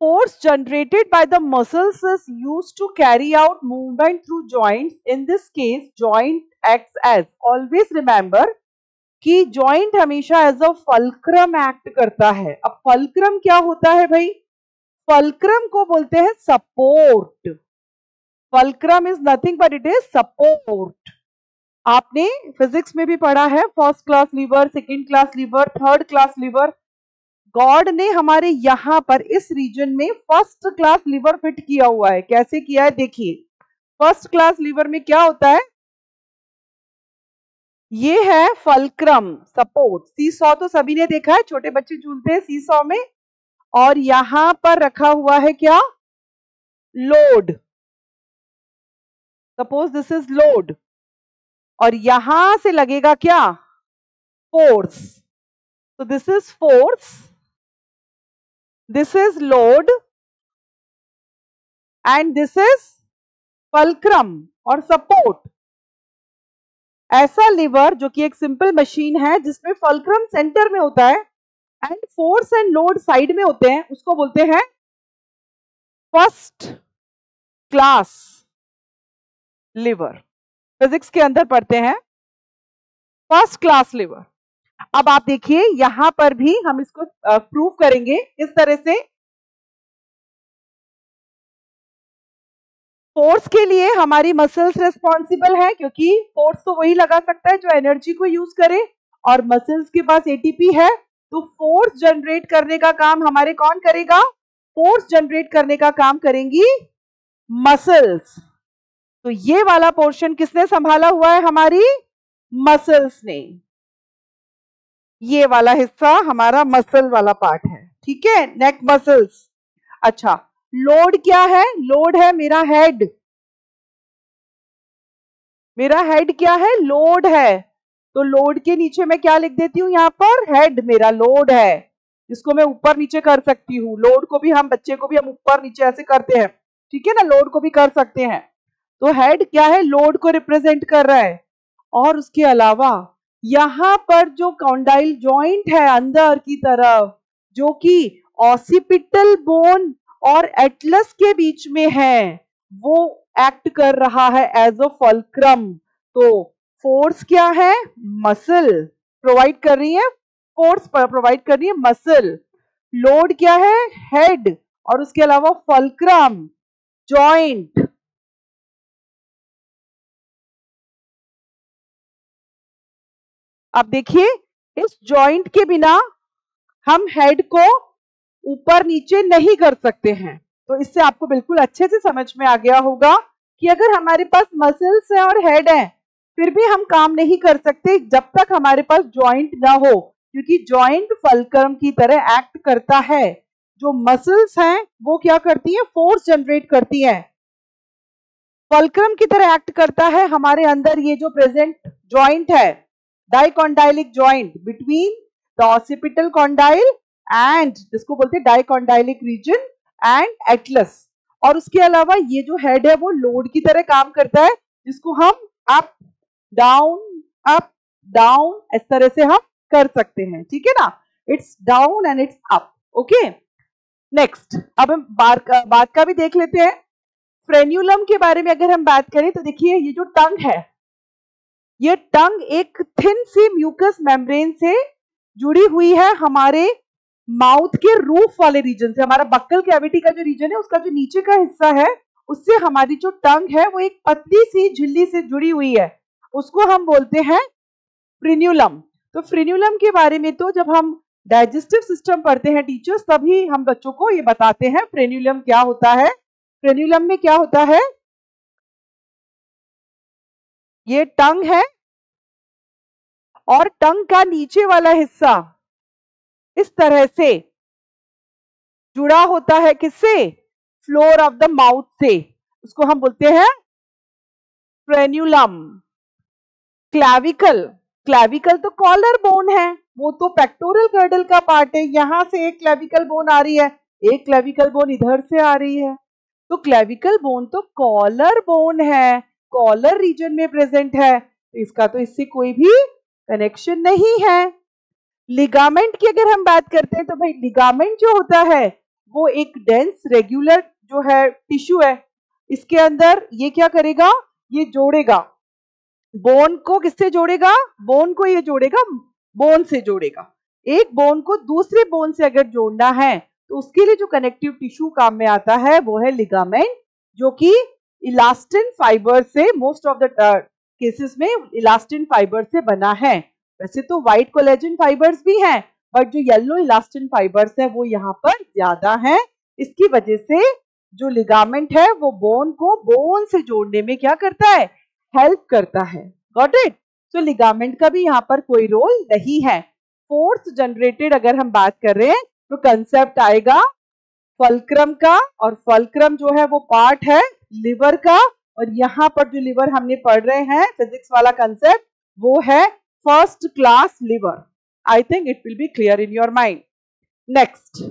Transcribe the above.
force generated by the muscles is used to carry out movement through joints. In this case, joint acts as. Always remember कि joint हमेशा as a fulcrum act करता है. अब fulcrum क्या होता है भाई? फल्क्रम को बोलते हैं support. Fulcrum is nothing but it is support. आपने फिजिक्स में भी पढ़ा है, first class lever, second class lever, third class lever. God ने हमारे यहां पर इस रीजन में फर्स्ट क्लास लीवर फिट किया हुआ है. कैसे किया है देखिए. फर्स्ट क्लास लीवर में क्या होता है? ये है फल्क्रम, सपोर्ट. सीसॉ तो सभी ने देखा है, छोटे बच्चे झूलते हैं सीसॉ में. और यहां पर रखा हुआ है क्या? Load. Suppose this is load और यहां से लगेगा क्या? फोर्स. तो this is force, this is load and this is fulcrum और सपोर्ट. ऐसा लीवर जो कि एक सिंपल मशीन है जिसमें फल्क्रम सेंटर में होता है and force and load side में होते हैं, उसको बोलते हैं फर्स्ट क्लास लिवर. फिजिक्स के अंदर पढ़ते हैं फर्स्ट क्लास लिवर. अब आप देखिए यहां पर भी हम इसको प्रूव करेंगे इस तरह से. फोर्स के लिए हमारी मसल्स रिस्पॉन्सिबल है क्योंकि फोर्स तो वही लगा सकता है जो एनर्जी को यूज करे और मसल्स के पास एटीपी है. तो फोर्स जनरेट करने का काम हमारे कौन करेगा? फोर्स जनरेट करने का काम करेंगी मसल्स. तो ये वाला पोर्शन किसने संभाला हुआ है? हमारी मसल्स ने. ये वाला हिस्सा हमारा मसल वाला पार्ट है. ठीक है, नेक मसल्स. अच्छा, लोड क्या है? लोड है मेरा हेड. मेरा हेड क्या है? लोड है. तो लोड के नीचे मैं क्या लिख देती हूं? यहां पर हेड मेरा लोड है, जिसको मैं ऊपर नीचे कर सकती हूँ. लोड को भी हम, बच्चे को भी हम ऊपर नीचे ऐसे करते हैं. ठीक है ना, लोड को भी कर सकते हैं. तो हेड क्या है? लोड को रिप्रेजेंट कर रहा है. और उसके अलावा यहां पर जो कॉन्डाइल जॉइंट है अंदर की तरफ, जो कि ऑसिपिटल बोन और एटलस के बीच में है, वो एक्ट कर रहा है एज अ फल्क्रम. तो फोर्स क्या है? मसल प्रोवाइड कर रही है. फोर्स प्रोवाइड कर रही है मसल. लोड क्या है? हेड. और उसके अलावा फल्क्रम, जॉइंट. अब देखिए इस जॉइंट के बिना हम हेड को ऊपर नीचे नहीं कर सकते हैं. तो इससे आपको बिल्कुल अच्छे से समझ में आ गया होगा कि अगर हमारे पास मसल्स है और हेड है फिर भी हम काम नहीं कर सकते जब तक हमारे पास जॉइंट ना हो, क्योंकि जॉइंट फल्क्रम की तरह एक्ट करता है. जो मसल्स हैं वो क्या करती हैं? फोर्स जनरेट करती हैं. फल्क्रम की तरह एक्ट करता है हमारे अंदर ये जो प्रेजेंट जॉइंट है, dicondylic joint between the occipital condyle and, जिसको बोलते हैं डाइकॉन्डाइलिक रीजन एंड एटलस. और उसके अलावा ये जो हेड है वो लोड की तरह काम करता है, जिसको हम अप डाउन इस तरह से हम कर सकते हैं. ठीक है ना, it's down and it's up. Okay, next अब हम बात का भी देख लेते हैं. फ्रेन्यूलम के बारे में अगर हम बात करें तो देखिए ये जो टंग है, ये टंग एक थिन सी म्यूकस मेम्ब्रेन से जुड़ी हुई है हमारे माउथ के रूफ वाले रीजन से. हमारा बक्कल कैविटी का जो रीजन है उसका जो नीचे का हिस्सा है उससे हमारी जो टंग है वो एक पतली सी झिल्ली से जुड़ी हुई है, उसको हम बोलते हैं फ्रेन्यूलम. तो फ्रेन्यूलम के बारे में तो जब हम डाइजेस्टिव सिस्टम पढ़ते हैं टीचर्स, तभी हम बच्चों को ये बताते हैं फ्रेन्यूलम क्या होता है. फ्रेन्यूलम में क्या होता है? ये टंग है और टंग का नीचे वाला हिस्सा इस तरह से जुड़ा होता है किससे? फ्लोर ऑफ द माउथ से. उसको हम बोलते हैं फ्रेन्यूलम. क्लैविकल, क्लैविकल तो कॉलर बोन है, वो तो पेक्टोरल गर्डल का पार्ट है. यहां से एक क्लैविकल बोन आ रही है, एक क्लैविकल बोन इधर से आ रही है. तो क्लैविकल बोन तो कॉलर बोन है, कॉलर रीजन में प्रेजेंट है. इसका तो इससे कोई भी कनेक्शन नहीं है. लिगामेंट की अगर हम बात करते हैं तो भाई लिगामेंट जो होता है वो एक डेंस रेगुलर जो है टिश्यू है, इसके अंदर ये क्या करेगा, ये जोड़ेगा बोन को। किससे जोड़ेगा? बोन को ये जोड़ेगा, बोन से जोड़ेगा। एक बोन को दूसरे बोन से अगर जोड़ना है तो उसके लिए जो कनेक्टिव टिश्यू काम में आता है वो है लिगामेंट, जो कि इलास्टिन फाइबर से, मोस्ट ऑफ द केसेस में इलास्टिन फाइबर से बना है। वैसे तो व्हाइट कोलेजन फाइबर्स भी हैं, बट जो येलो इलास्टिन फाइबर्स है वो यहाँ पर ज्यादा है। इसकी वजह से जो लिगामेंट है वो बोन को बोन से जोड़ने में क्या करता है, हेल्प करता है। Got it? तो लिगामेंट का भी यहाँ पर कोई रोल नहीं है। फोर्स जनरेटेड अगर हम बात कर रहे हैं तो कंसेप्ट आएगा फल्क्रम का, और फल्क्रम जो है वो पार्ट है लिवर का, और यहाँ पर जो लिवर हमने पढ़ रहे हैं फिजिक्स वाला कंसेप्ट वो है first class liver. I think it will be clear in your mind. Next,